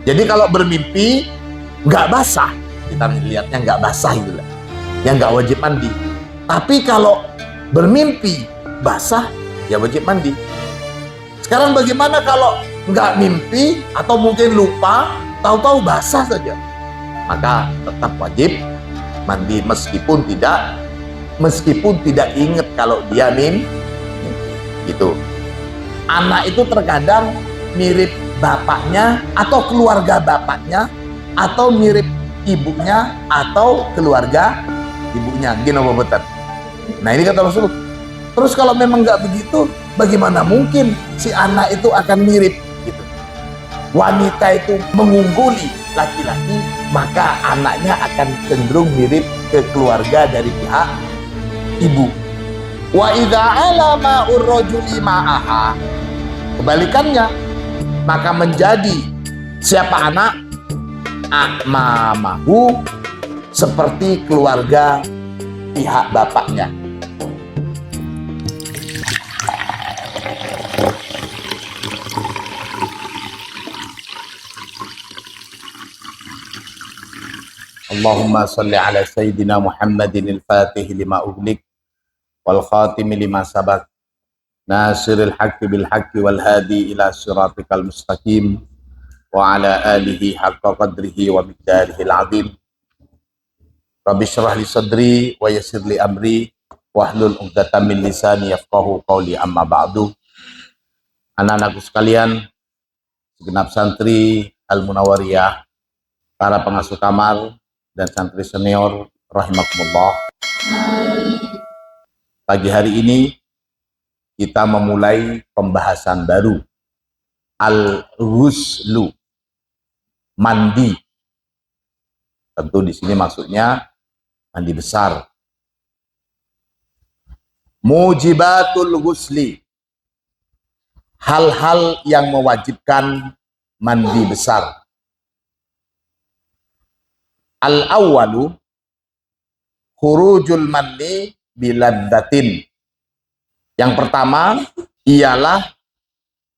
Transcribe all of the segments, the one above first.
Jadi kalau bermimpi nggak basah, kita lihatnya nggak basah itu lah, yang nggak wajib mandi. Tapi kalau bermimpi basah, ya wajib mandi. Sekarang bagaimana kalau nggak mimpi atau mungkin lupa, tahu-tahu basah saja? Maka tetap wajib mandi meskipun tidak ingat kalau dia mimpi. Gitu. Anak itu terkadang mirip bapaknya atau keluarga bapaknya, atau mirip ibunya atau keluarga ibunya. Gini betul. Nah ini kata Rasulullah. Terus kalau memang nggak begitu, bagaimana mungkin si anak itu akan mirip? Gitu. Wanita itu mengungguli laki-laki, maka anaknya akan cenderung mirip ke keluarga dari pihak ibu. Wa idza alama urrajuli ma'aha, kebalikannya, maka menjadi siapa anak amamahu, seperti keluarga pihak bapaknya. Allahumma salli ala sayyidina Muhammadin al-fatih lima ughliq wal khatimi lima sabaq nasiril haqqi bil haqqi wal hadi ila siratikal mustaqim wa ala alihi haqqa qadrihi wa miqdarihil azim. Rabbi shrah li sadri wa yassir li amri wahlul 'uqdatam min lisani yafqahu qawli, amma ba'du. Anak-anakku sekalian, segenap santri Al-Munawwariyah, para pengasuh kamar dan santri senior rahimakumullah. Pagi hari ini kita memulai pembahasan baru, al-ghuslu, mandi. Tentu di sini maksudnya mandi besar. Mujibatul ghusli, hal-hal yang mewajibkan mandi besar. Al-awwalu khurujul manni biladdatin. Yang pertama ialah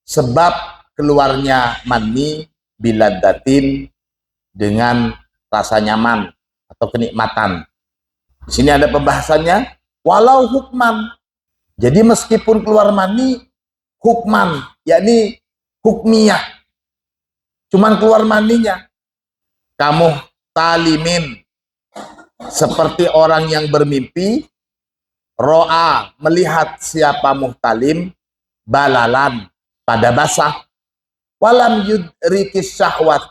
sebab keluarnya mani biladdatin, dengan rasa nyaman atau kenikmatan. Di sini ada pembahasannya, walau hukman. Jadi meskipun keluar mani hukman, yakni hukmiyah, cuman keluar maninya. Kamu talimin, seperti orang yang bermimpi, ro'a, melihat siapa muhtalim, balalan, pada basah, walam yudrikis syahwat,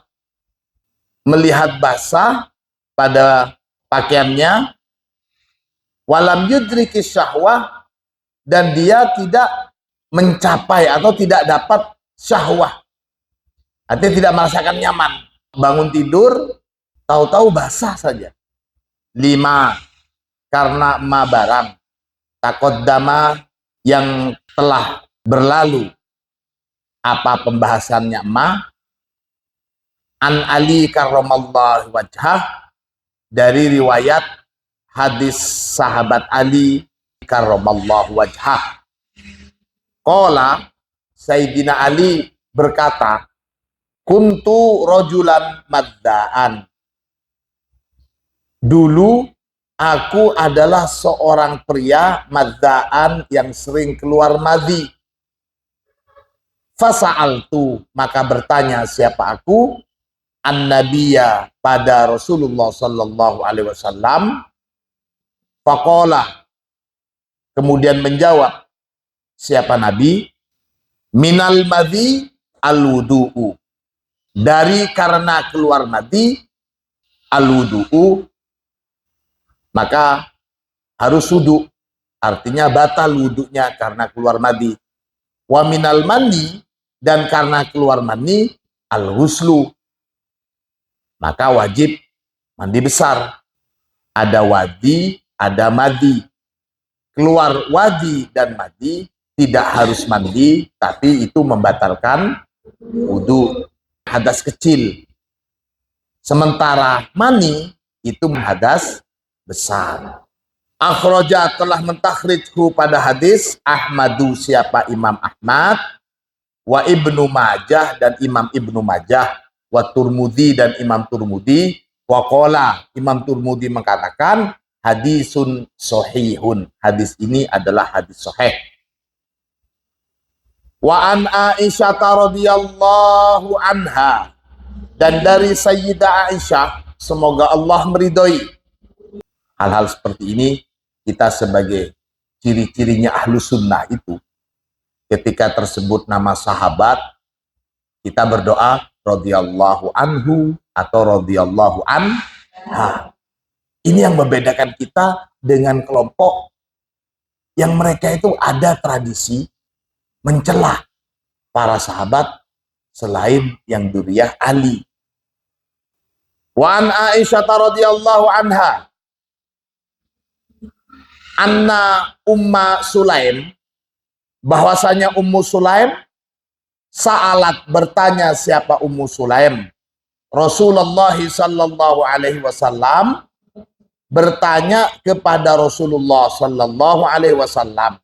melihat basah pada pakaiannya, walam yudrikis syahwat, dan dia tidak mencapai atau tidak dapat syahwah, artinya tidak merasakan nyaman. Bangun tidur, tahu-tahu basah saja. 5, karena ma barang taqaddama, yang telah berlalu. Apa pembahasannya ma? An Ali karramallahu wajhah, dari riwayat hadis sahabat Ali karramallahu wajhah. Qala, Sayyidina Ali berkata, kuntu rojulan maddaan, dulu aku adalah seorang pria maddaan yang sering keluar madhi. Fasa'altu, maka bertanya siapa aku, an-nabiyya, pada Rasulullah sallallahu alaihi wasallam. Faqala, kemudian menjawab siapa Nabi, minal madhi al-wudu'u, dari karena keluar madhi, al-wudu'u, maka harus wudu, artinya batal wudunya karena keluar madhi. Wa minal mandi, dan karena keluar mani, al-ghuslu, maka wajib mandi besar. Ada wadi, ada madi. Keluar wadi dan madi tidak harus mandi, tapi itu membatalkan wudu, hadas kecil. Sementara mani itu hadas besar. Akhraja, telah mentakhrijhu pada hadis Ahmadu, siapa Imam Ahmad, wa Ibnu Majah, dan Imam Ibnu Majah, wa Turmudi dan Imam Turmudi, wa qala Imam Turmudi mengatakan hadisun sahihun. Hadis ini adalah hadis sahih. Wa an Aisyah radhiyallahu anha, dan dari Sayyidah Aisyah, semoga Allah meridhoi. Hal-hal seperti ini kita sebagai ciri-cirinya ahlu sunnah itu, ketika tersebut nama sahabat, kita berdoa radhiyallahu anhu atau radhiyallahu anha. Ini yang membedakan kita dengan kelompok yang mereka itu ada tradisi mencela para sahabat selain yang dzurriyyah Ali. Wa an Aisyah radhiyallahu anha anna Umma Sulaim, bahwasanya Ummu Sulaim sa'alat, bertanya. Siapa Ummu Sulaim? Rasulullah sallallahu alaihi wasallam bertanya kepada Rasulullah sallallahu alaihi wasallam,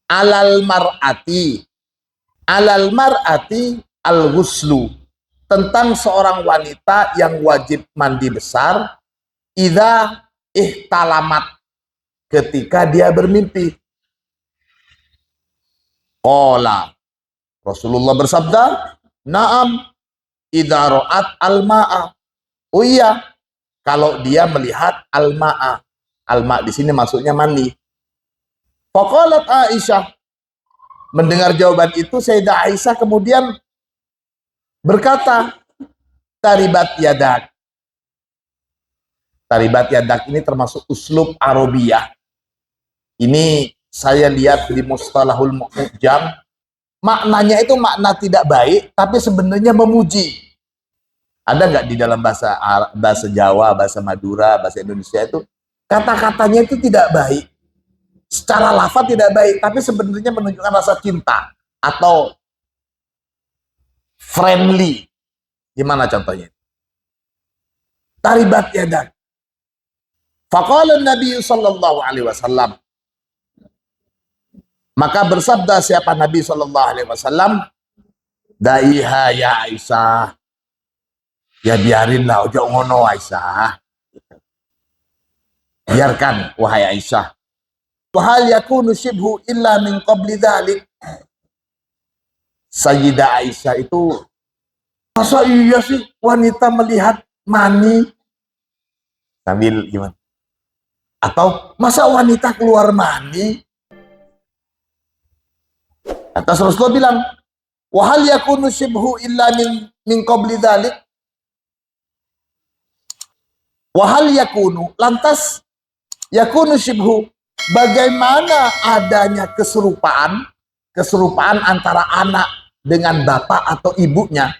alal mar'ati al-ghuslu, tentang seorang wanita yang wajib mandi besar, idza ihtalamat, ketika dia bermimpi. Qala, Rasulullah bersabda, na'am idza ra'at al-ma'a. Oh iya, kalau dia melihat al-ma'a. Al-ma' di sini maksudnya mandi. Faqalat Aisyah, mendengar jawaban itu Sayyidah Aisyah kemudian berkata, taribat yadak. Taribat yadak ini termasuk uslub Arabiyah. Ini saya lihat di Mustalahul Mu'jam, maknanya itu makna tidak baik, tapi sebenarnya memuji. Ada nggak di dalam bahasa Jawa, bahasa Madura, bahasa Indonesia itu kata-katanya itu tidak baik, secara lafaz tidak baik, tapi sebenarnya menunjukkan rasa cinta atau friendly. Gimana contohnya? Taribat yadak. Faqala Nabi sallallahu alaihi wasallam, maka bersabda siapa Nabi sallallahu alaihi wasallam, daiha ya Aisyah, ya biarinlah, ojo ngono Aisyah, biarkan wahai Aisyah. Wahal yakunu shibhu illa min qabli dhalik. Sayyidah Aisyah itu, masa iya sih wanita melihat mani? Sambil gimana? Atau masa wanita keluar mani? Atas Rasulullah bilang, wahal yakunu shibhu illa min qabli dhalik. Wahal yakunu, lantas yakunu shibhu, bagaimana adanya keserupaan antara anak dengan bapak atau ibunya.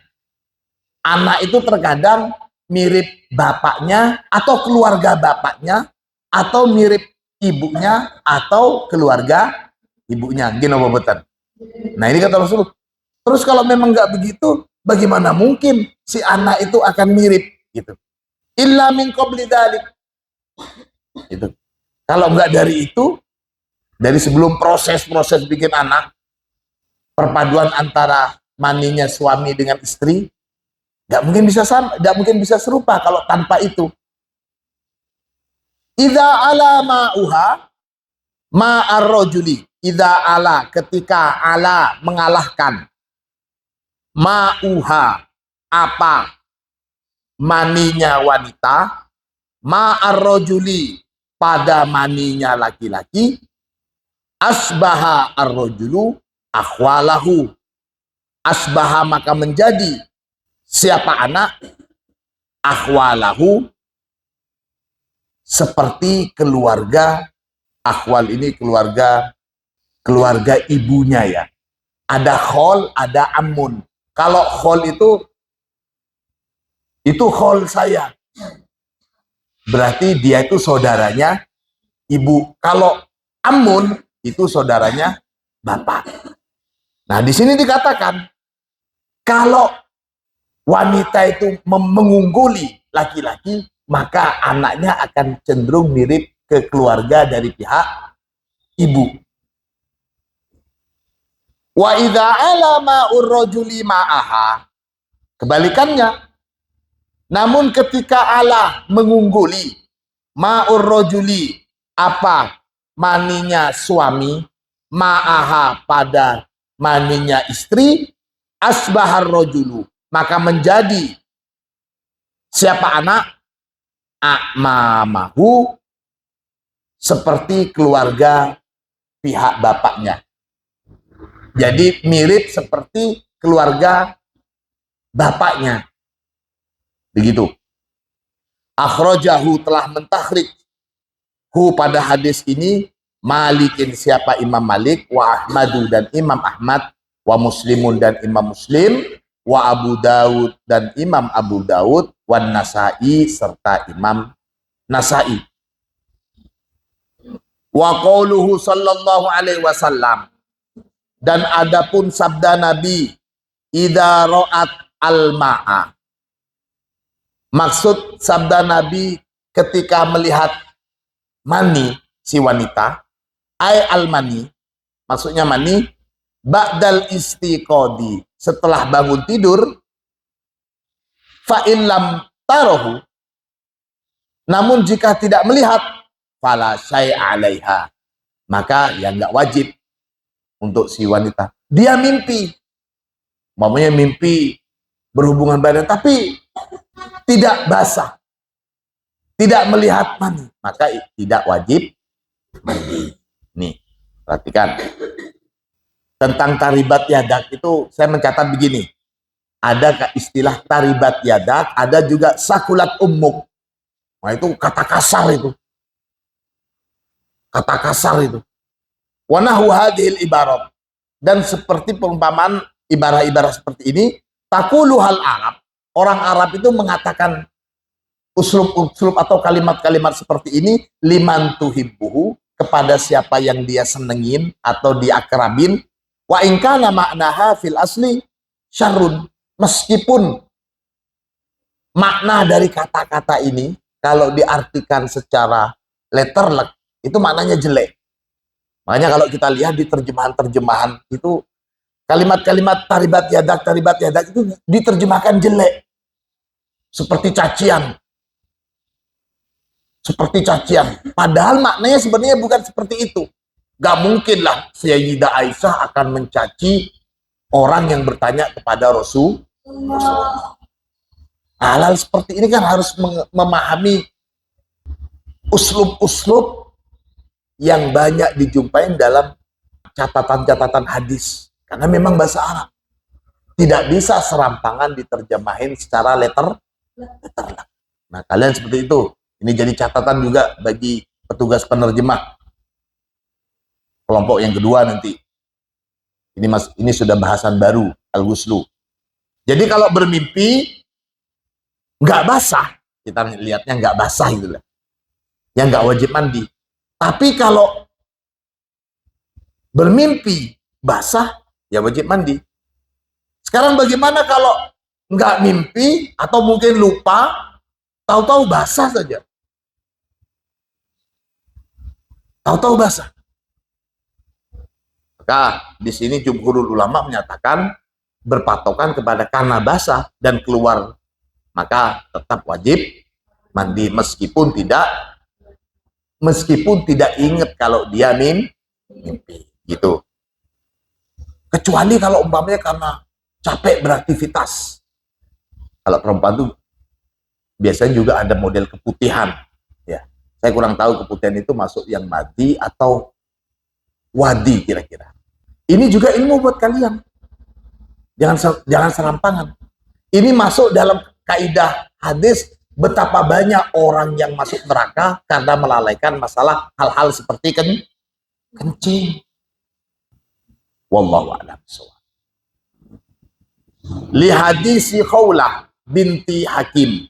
Anak itu terkadang mirip bapaknya atau keluarga bapaknya, atau mirip ibunya atau keluarga ibunya. Gini betul. Nah ini kata Rasulullah. Terus kalau memang nggak begitu, bagaimana mungkin si anak itu akan mirip gitu? Illa min qabli dzalik. Itu. Kalau nggak dari itu, dari sebelum proses bikin anak, perpaduan antara maninya suami dengan istri, nggak mungkin bisa sama, nggak mungkin bisa serupa kalau tanpa itu. Idza ala ma'uha ma'ar rajuli. Idza ala, ketika ala mengalahkan, ma'uha apa maninya wanita, ma'ar rajuli pada maninya laki-laki, asbaha ar-rajulu akhwalahu. Asbaha maka menjadi siapa anak, akhwalahu seperti keluarga. Akhwal ini keluarga ibunya ya. Ada khol, ada amun. Kalau khol itu khol saya, berarti dia itu saudaranya ibu. Kalau amun itu saudaranya bapak. Nah di sini dikatakan kalau wanita itu mengungguli laki-laki, maka anaknya akan cenderung mirip ke keluarga dari pihak ibu. Wa idza alama urrajuli ma'aha, Kebalikannya, namun ketika Allah mengungguli ma'ur rojuli, apa maninya suami, ma'aha pada maninya istri, asbahar rojulu, maka menjadi siapa anak, a'mamahu, seperti keluarga pihak bapaknya. Jadi mirip seperti keluarga bapaknya. Begitu. Akhrajahu telah mentakhrij hu pada hadis ini Malikin siapa Imam Malik, wa Ahmadu dan Imam Ahmad, wa Muslimun dan Imam Muslim, wa Abu Dawud dan Imam Abu Dawud, wa Nasai serta Imam Nasai. Wa qauluhu sallallahu alaihi wasallam, dan adapun sabda Nabi, idza ra'at al-ma'a. Maksud sabda Nabi ketika melihat mani si wanita, ay al-mani, maksudnya mani, ba'dal istiqodi, setelah bangun tidur, fa'in lam tarohu, namun jika tidak melihat, fala syai'a 'alaiha, maka ya nggak wajib untuk si wanita. Dia mimpi, mamanya mimpi berhubungan badan, tapi tidak basah, tidak melihat mani, maka tidak wajib mandi. Nih, perhatikan. Tentang taribat yadak itu saya mencatat begini. Ada istilah taribat yadak, ada juga sakulat ummuk. Nah itu kata kasar itu. Kata kasar itu. Wa nahwu hadhil ibarat. Dan seperti perumpamaan ibarah-ibarah seperti ini, taquluhal Arab. Orang Arab itu mengatakan uslub-uslub atau kalimat-kalimat seperti ini, liman tuhibbuhu, kepada siapa yang dia senengin atau diakrabin, wa in kana ma'naha fil asli syarrun, meskipun makna dari kata-kata ini kalau diartikan secara letterlek itu maknanya jelek. Makanya kalau kita lihat di terjemahan-terjemahan itu kalimat-kalimat taribat yadak itu diterjemahkan jelek. Seperti cacian. Seperti cacian. Padahal maknanya sebenarnya bukan seperti itu. Gak mungkin lah Sayyidah Aisyah akan mencaci orang yang bertanya kepada Rasulullah. Hal-hal seperti ini kan harus memahami uslub-uslub yang banyak dijumpai dalam catatan-catatan hadis. Karena memang bahasa Arab. Tidak bisa serampangan diterjemahin secara letter. Nah, kalian seperti itu. Ini jadi catatan juga bagi petugas penerjemah. Kelompok yang kedua nanti. Ini sudah bahasan baru, al-ghuslu. Jadi kalau bermimpi nggak basah, kita lihatnya nggak basah gitu lah. Yang nggak wajib mandi. Tapi kalau bermimpi basah, ya wajib mandi. Sekarang bagaimana kalau nggak mimpi atau mungkin lupa, tahu-tahu basah saja. Tahu-tahu basah. Maka di sini jumhurul ulama menyatakan berpatokan kepada karena basah dan keluar, maka tetap wajib mandi meskipun tidak ingat kalau dia mimpi gitu. Kecuali kalau umpamanya karena capek beraktivitas. Kalau perempuan itu biasanya juga ada model keputihan. Ya, saya kurang tahu keputihan itu masuk yang madi atau wadi kira-kira. Ini juga ilmu buat kalian. Jangan serampangan. Ini masuk dalam kaidah hadis betapa banyak orang yang masuk neraka karena melalaikan masalah hal-hal seperti kencing. Wallahu a'lam bishawab. Li hadisi Khawlah binti Hakim.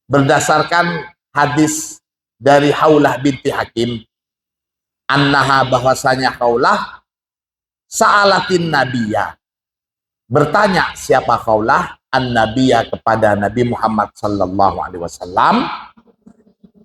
Berdasarkan hadis dari Khawlah binti Hakim, annaha bahwasanya Khawlah sa'alatin nabiyya, bertanya siapa Khawlah an-nabiyya kepada Nabi Muhammad sallallahu alaihi wasallam,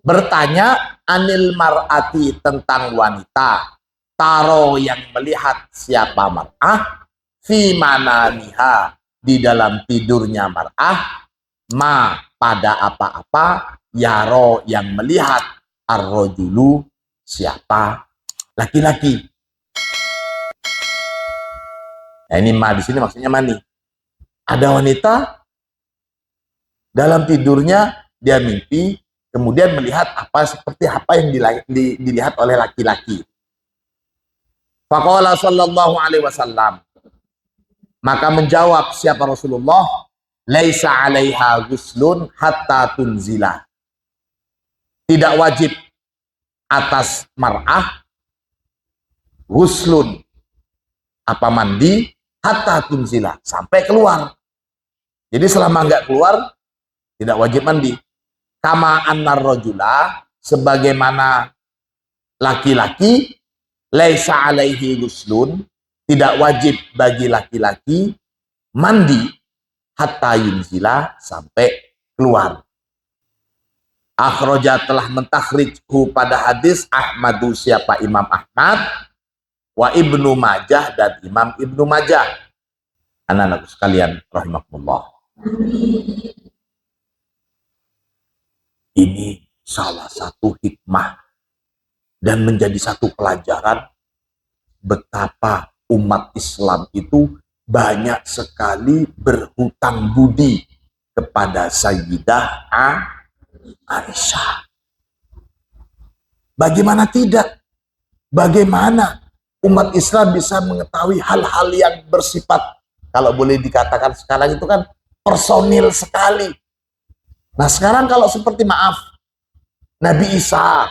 bertanya anil mar'ati tentang wanita, taro yang melihat siapa mar'ah fi manamiha di dalam tidurnya mar'ah, ma pada apa-apa, yaro yang melihat, ar-rajulu siapa laki-laki. Nah ini ma di sini maksudnya mani. Ada wanita dalam tidurnya dia mimpi, kemudian melihat seperti apa yang dilihat oleh laki-laki. Faqala sallallahu alaihi wasallam, maka menjawab siapa Rasulullah, laisa 'alaiha ghuslun hatta tunzila. Tidak wajib atas mar'ah ghuslun, apa mandi, hatta tunzila, sampai keluar. Jadi selama enggak keluar tidak wajib mandi. Kama annar rajula, sebagaimana laki-laki, laisa 'alaihi ghuslun, tidak wajib bagi laki-laki mandi hatta yunzila, sampai keluar. Akhraja telah mentakhrijhu pada hadis Ahmadu siapa Imam Ahmad, wa Ibnu Majah dan Imam Ibnu Majah. Anak-anakku sekalian rahimakumullah. Ini salah satu hikmah dan menjadi satu pelajaran betapa umat Islam itu banyak sekali berhutang budi kepada Sayyidah Aisyah. Bagaimana tidak? Bagaimana umat Islam bisa mengetahui hal-hal yang bersifat, kalau boleh dikatakan sekarang itu kan personil sekali. Nah sekarang kalau seperti maaf, Nabi Isa,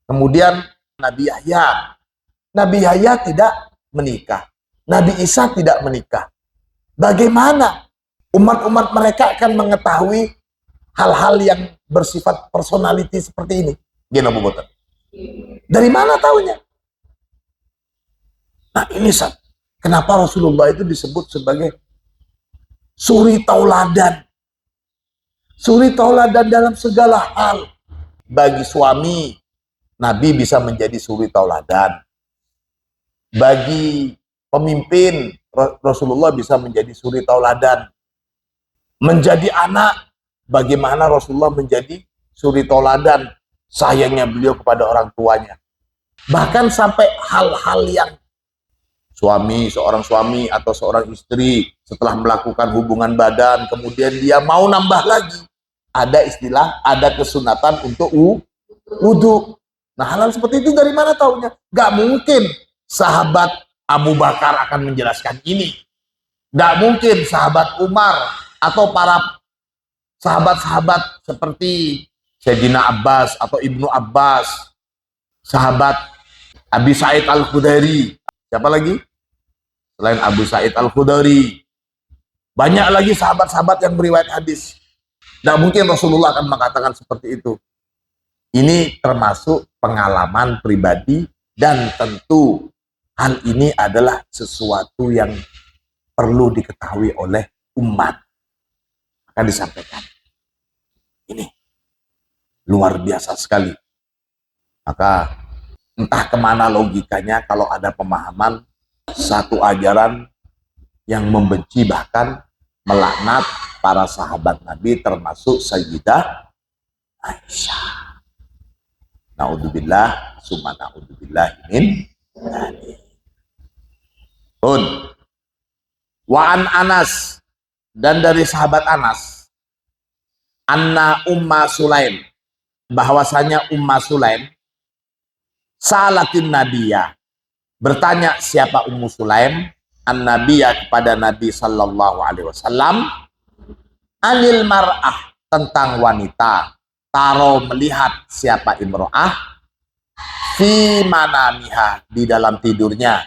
kemudian Nabi Yahya. Nabi Yahya tidak menikah, Nabi Isa tidak menikah. Bagaimana umat-umat mereka akan mengetahui hal-hal yang bersifat personality seperti ini? Gino Bobotan. Dari mana taunya? Nah ini kenapa Rasulullah itu disebut sebagai suri tauladan. Suri tauladan dalam segala hal. Bagi suami, Nabi bisa menjadi suri tauladan. Bagi pemimpin, Rasulullah bisa menjadi suri tauladan. Menjadi anak, bagaimana Rasulullah menjadi suri tauladan. Sayangnya beliau kepada orang tuanya. Bahkan sampai hal-hal yang seorang suami atau seorang istri setelah melakukan hubungan badan, kemudian dia mau nambah lagi. Ada istilah, ada kesunatan untuk wudu. Nah hal-hal seperti itu dari mana taunya? Gak mungkin sahabat Abu Bakar akan menjelaskan ini. Gak mungkin sahabat Umar atau para sahabat-sahabat seperti Sayyidina Abbas atau Ibnu Abbas, sahabat Abi Sa'id Al-Khudri. Siapa lagi? Selain Abu Sa'id Al-Khudri. Banyak lagi sahabat-sahabat yang beriwayat hadis. Tidak mungkin Rasulullah akan mengatakan seperti itu. Ini termasuk pengalaman pribadi dan tentu hal ini adalah sesuatu yang perlu diketahui oleh umat. Akan disampaikan. Ini luar biasa sekali. Maka entah kemana logikanya kalau ada pemahaman satu ajaran yang membenci bahkan melaknat para sahabat Nabi termasuk Sayyidah Aisyah. Na'udzubillah, summa na'udzubillah min dzalik. Wa an Anas, dan dari sahabat Anas, anna Umma Sulaim, bahwasanya Umma Sulaim salatin Nabiyah, bertanya siapa Ummu Sulaim, an-Nabiyah kepada Nabi sallallahu alaihi wasallam, anil mar'ah, tentang wanita, taro melihat siapa imro'ah, fi manamiha, di dalam tidurnya,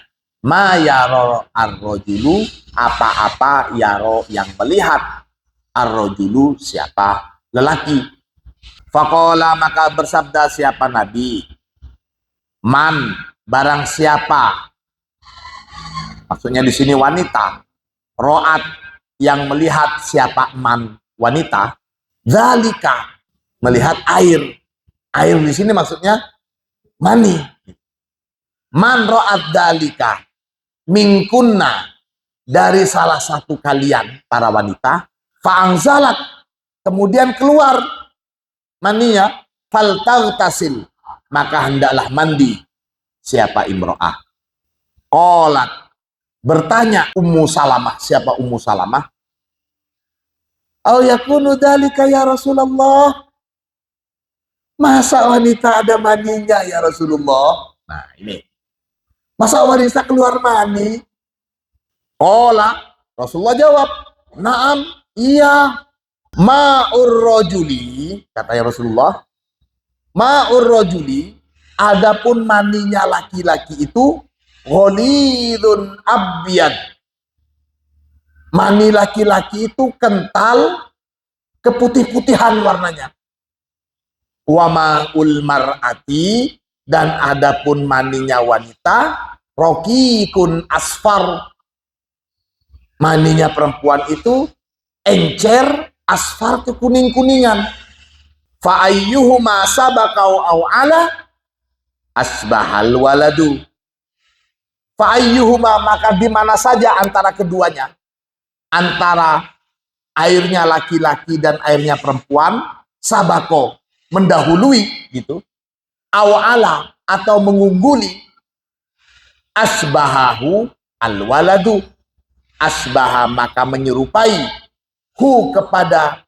ma yaro ar-rajulu, apa-apa yaro yang melihat, ar-rajulu siapa lelaki. Faqala, maka bersabda siapa Nabi, man, barang siapa, maksudnya di sini wanita, ro'at, yang melihat siapa man, wanita, zalika, melihat air. Air di sini maksudnya mani. Man ro'at zalika minkunna, dari salah satu kalian para wanita, fa'angzalat, kemudian keluar maninya, faltaghtasil, maka hendaklah mandi siapa imro'ah. Qalat, bertanya Ummu Salamah, siapa Ummu Salamah? Au yakunu dzalika ya Rasulullah, masa wanita ada maninya ya Rasulullah? Nah ini, masa wanita keluar mani? Qala, Rasulullah jawab, naam, iya. Ma'ur rajuli, katanya Rasulullah, ma'ur rajuli, adapun maninya laki-laki itu ghalidun abyad. Mani laki-laki itu kental, keputih-putihan warnanya. Wa ma'ul mar'ati, dan adapun maninya wanita raqiqun asfar. Maninya perempuan itu encer, asfar, kekuning-kuningan. Fa ayyuhuma sabaqau au ala asbahal waladu. Fa ayyuhuma, maka di mana saja antara keduanya, antara airnya laki-laki dan airnya perempuan, sabako, mendahului gitu, au ala, atau mengungguli, asbahahu alwaladu, asbaha, maka menyerupai, hu, kepada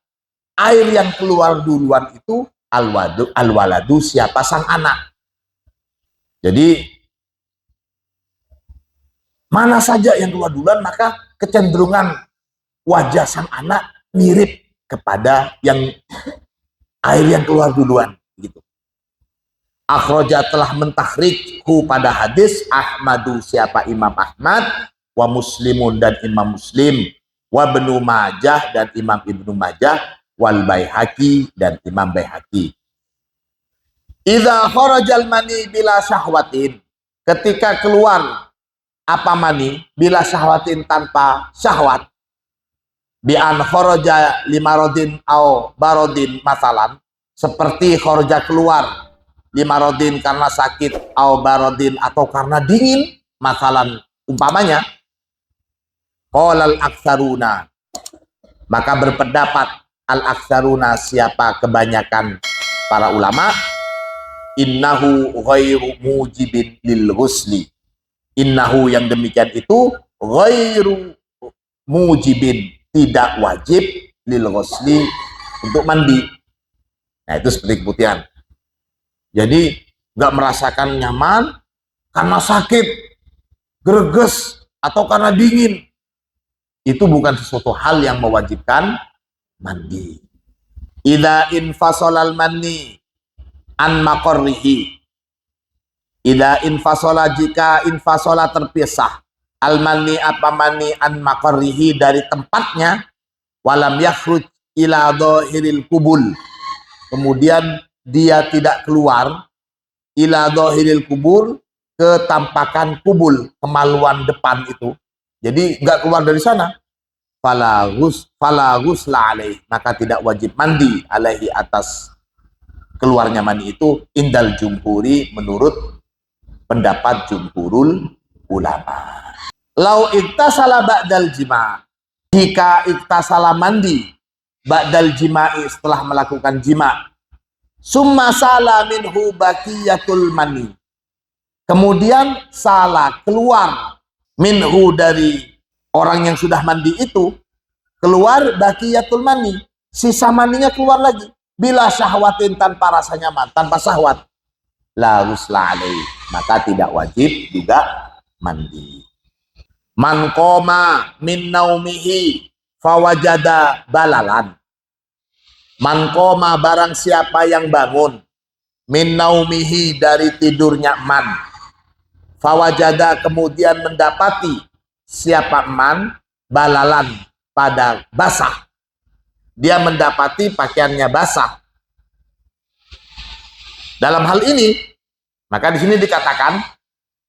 air yang keluar duluan itu, alwaladu, siapa sang anak. Jadi mana saja yang keluar duluan, maka kecenderungan wajah sang anak mirip kepada yang air yang keluar duluan gitu. Akhraja, telah mentahrijhu pada hadis Ahmadu, siapa Imam Ahmad, wa Muslimun, dan Imam Muslim, wa Ibnu Majah, dan Imam Ibnu Majah, wal Baihaqi, dan Imam Baihaqi. Idza kharajal mani bila syahwatin, ketika keluar apa mani, bila syahwatin, tanpa syahwat, bi an kharaja limarodin au barodin masalan, seperti kharaja keluar limarodin karena sakit, au barodin, atau karena dingin, masalan umpamanya, qolal aksaruna, maka berpendapat al aksaruna, siapa kebanyakan para ulama, innahu ghairu mujibin lil ghusli, innahu, yang demikian itu, ghairu mujibin, tidak wajib, lil ghusli, untuk mandi. Nah itu seperti keputihan. Jadi nggak merasakan nyaman karena sakit, greges, atau karena dingin, itu bukan sesuatu hal yang mewajibkan mandi. Idza infasolal mani an maqarrihi, idza infasola, jika infasola terpisah, al mani, apa mani, an maqarrihi, dari tempatnya, walam yakhruj ila dhahiril kubul, kemudian dia tidak keluar, ila dhahiril kubul, ke tampakan kubul, kemaluan depan itu, jadi nggak keluar dari sana, fala ghusla alaih, maka tidak wajib mandi, alaihi, atas keluarnya mani itu, indal jumhuri, menurut pendapat jumhurul ulama. Lau iktasala ba'dal jima', jika iktasala mandi ba'dal jima'i, setelah melakukan jima', summa sala minhu baqiyatul mani, kemudian salah, keluar, minhu, dari orang yang sudah mandi itu, keluar baqiyatul mani, sisa maninya keluar lagi, bila syahwatin, tanpa rasa nyaman, tanpa syahwat, la ghusla alaih, maka tidak wajib juga mandi. Man qoma min naumihi fawajada balalan, man qoma, barang siapa yang bangun, min naumihi, dari tidurnya man, fawajada, kemudian mendapati, siapa man, balalan, pada basah, dia mendapati pakaiannya basah. Dalam hal ini, maka di sini dikatakan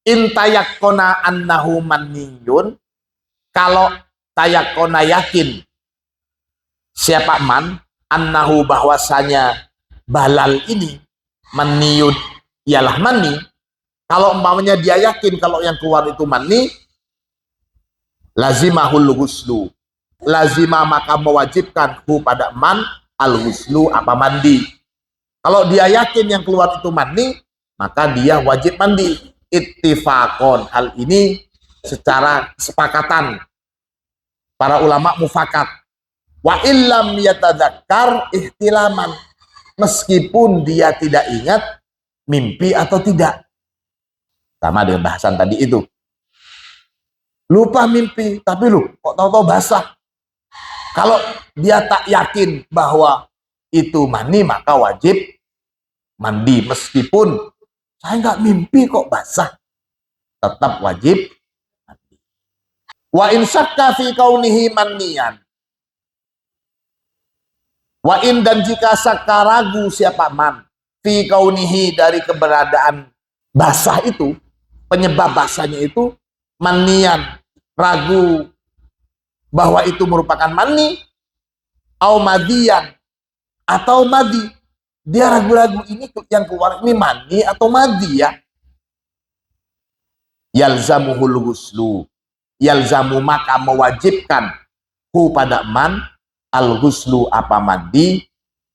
intayakona annahu maniyun, kalau tayakona, yakin, siapa man, annahu, bahwasanya balal ini, maniyun, ialah mani. Kalau umpamanya dia yakin kalau yang keluar itu mani, lazimahul ghuslu. Lazimah maka mewajibkan hu pada man al ghuslu apa mandi. Kalau dia yakin yang keluar itu mani, maka dia wajib mandi. Ittifaqon, hal ini secara kesepakatan para ulama mufakat. Wa illam yatadzakkar ihtilaman, meskipun dia tidak ingat mimpi atau tidak. Sama dengan bahasan tadi itu. Lupa mimpi, tapi kok tahu-tahu basah. Kalau dia tak yakin bahwa itu mani, maka wajib mandi. Meskipun saya nggak mimpi kok basah, tetap wajib mandi. Wa in syakka fi kaunihi manniyan. Wa in, dan jika syakka ragu siapa man fi kaunihi dari keberadaan basah itu, penyebab basahnya itu manniyan, ragu bahwa itu merupakan mani, au madiyan, atau madi. Dia ragu-ragu ini yang keluar ini mani atau madi ya. Yalzamuhul ghuslu, yalzamu maka mewajibkan hu pada man al ghuslu apa mandi,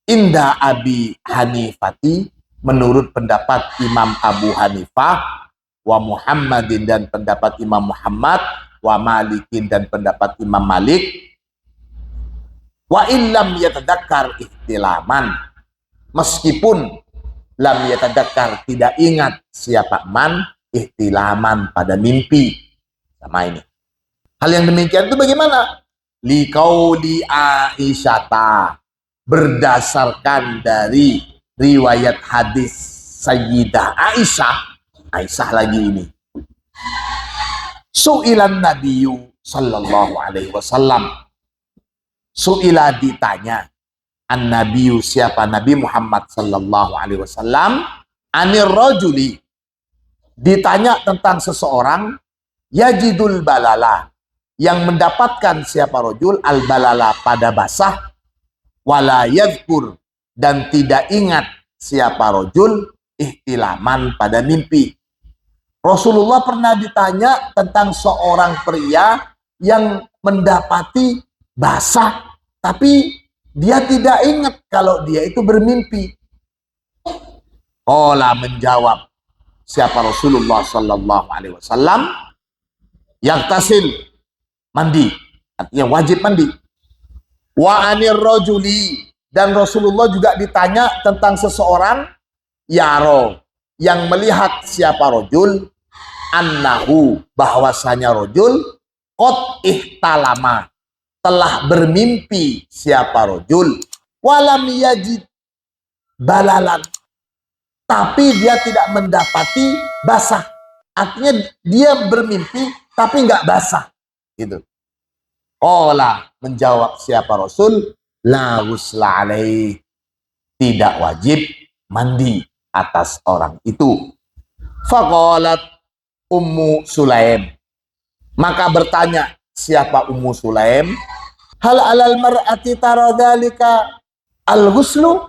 inda Abi Hanifati, menurut pendapat Imam Abu Hanifah, wa Muhammadin, dan pendapat Imam Muhammad, wa Malikin, dan pendapat Imam Malik, wa illam yatadakkar ihtilaman, meskipun lam yatadakkar tidak ingat siapa man ihtilaman pada mimpi. Sama ini. Hal yang demikian itu bagaimana? Liqauli Aisyata, berdasarkan dari riwayat hadis Sayyidah Aisyah lagi ini. Su'ilan Nabiyyu sallallahu alaihi wasallam. Su'ila, ditanya, an Nabiyyu, siapa Nabi Muhammad sallallahu alaihi wasallam, anir rajuli, ditanya tentang seseorang, yajidul balala, yang mendapatkan siapa rajul al balala pada basah, wala yadhkur, dan tidak ingat siapa rajul ihtilaman pada mimpi. Rasulullah pernah ditanya tentang seorang pria yang mendapati basah, tapi dia tidak ingat kalau dia itu bermimpi. Qala, menjawab siapa Rasulullah sallallahu alaihi wasallam, yaktasil, mandi, artinya wajib mandi. Wa anir rajuli, dan Rasulullah juga ditanya tentang seseorang yaro, yang melihat siapa rojul, annahu, bahwasanya rojul, qad ihtalama, telah bermimpi siapa rojul, walam yajid balalan, tapi dia tidak mendapati basah. Artinya dia bermimpi tapi nggak basah. Gitu. Qala, menjawab siapa Rasul, la ghusla alaih, tidak wajib mandi atas orang itu. Faqalat Ummu Sulaim, maka bertanya siapa Ummu Sulaim, hal alal mar'ati taradhalika al-ghuslu,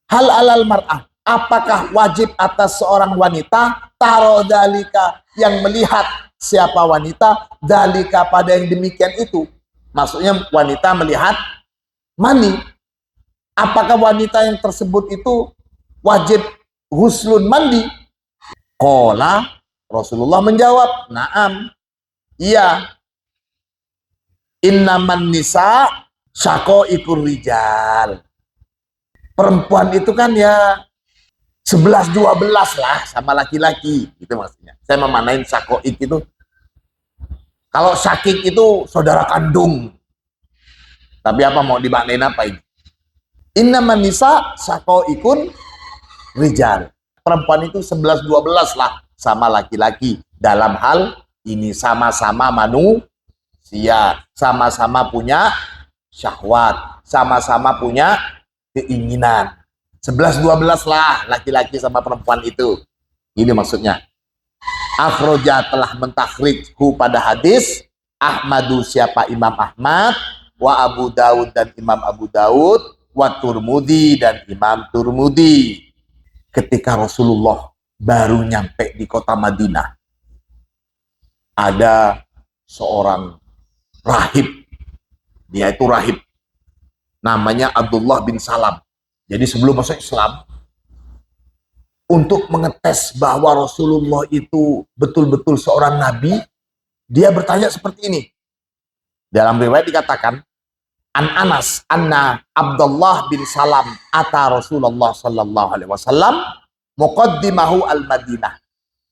hal alal mar'ah, apakah wajib atas seorang wanita, taradhalika, yang melihat siapa wanita, dalika, pada yang demikian itu, maksudnya wanita melihat mani, apakah wanita yang tersebut itu wajib ghuslun, mandi? Qala, Rasulullah menjawab, na'am, iya. Innaman nisa syaqaiqur rijal. Perempuan itu kan ya 11-12 lah sama laki-laki, itu maksudnya. Saya memanain syaqaiq itu, kalau syakik itu saudara kandung. Tapi apa mau dimaknain apa ini? Innaman nisa syaqaiqun rijal. Perempuan itu 11-12 lah sama laki-laki dalam hal ini, sama-sama manusia, sama-sama punya syahwat, sama-sama punya keinginan. 11-12 lah laki-laki sama perempuan itu. Ini maksudnya. Akhroja, telah mentakhrij pada hadis Ahmadu, siapa Imam Ahmad, wa Abu Daud, dan Imam Abu Daud, wa Turmudi, dan Imam Turmudi. Ketika Rasulullah baru nyampe di kota Madinah, ada seorang rahib. Dia itu rahib. Namanya Abdullah bin Salam. Jadi sebelum masuk Islam, untuk mengetes bahwa Rasulullah itu betul-betul seorang nabi, dia bertanya seperti ini. Dalam riwayat dikatakan, An Anas anna Abdullah bin Salam ata Rasulullah sallallahu alaihi wasallam muqaddimahu al-Madinah.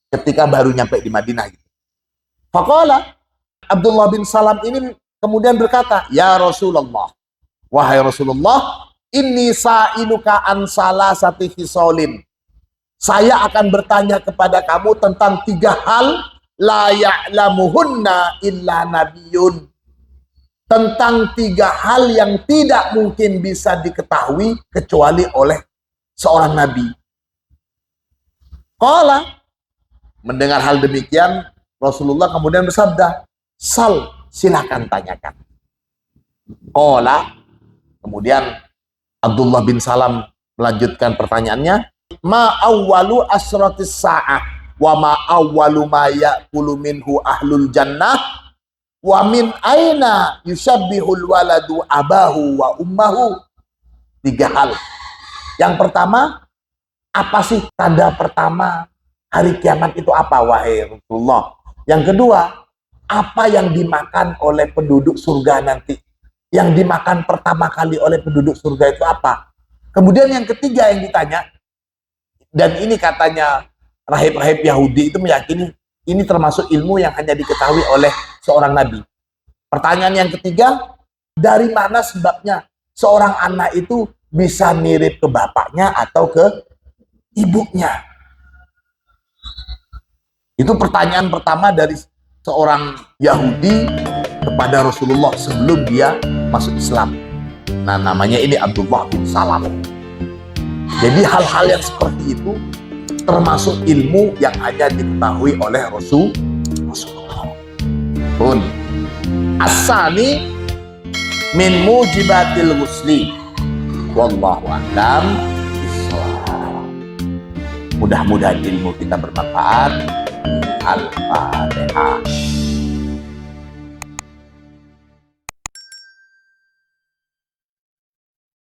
Ketika baru nyampe di Madinah gitu. Faqala, Abdullah bin Salam ini kemudian berkata, "Ya Rasulullah, wahai Rasulullah, inni sa'iluka an salasati khisalin. Saya akan bertanya kepada kamu tentang 3 hal la ya'lamuhunna illa nabiyyun. Tentang 3 hal yang tidak mungkin bisa diketahui kecuali oleh seorang nabi." Qala, mendengar hal demikian, Rasulullah kemudian bersabda, "Sal, silakan tanyakan." Qala, kemudian Abdullah bin Salam melanjutkan pertanyaannya, "Ma awwalu asratis sa'ah wa ma awwalu ma ya'kulu minhu ahlul jannah wa min aina yushabbihul waladu abahu wa ummahu." 3 hal. Yang pertama, apa sih tanda pertama hari kiamat itu apa, wahai Rasulullah? Yang kedua, apa yang dimakan oleh penduduk surga nanti? Yang dimakan pertama kali oleh penduduk surga itu apa? Kemudian yang ketiga yang ditanya, dan ini katanya rahib-rahib Yahudi itu meyakini ini termasuk ilmu yang hanya diketahui oleh seorang nabi. Pertanyaan yang ketiga, dari mana sebabnya seorang anak itu bisa mirip ke bapaknya atau ke ibunya? Itu pertanyaan pertama dari seorang Yahudi kepada Rasulullah sebelum dia masuk Islam. Nah, namanya ini Abdullah bin Salam. Jadi hal-hal yang seperti itu termasuk ilmu yang hanya diketahui oleh Rasulullah. Pun asani min mujibatil ghusli. Wallahu a'lam bishawab. Mudah-mudahan ilmu kita bermanfaat. Al-Fatihah.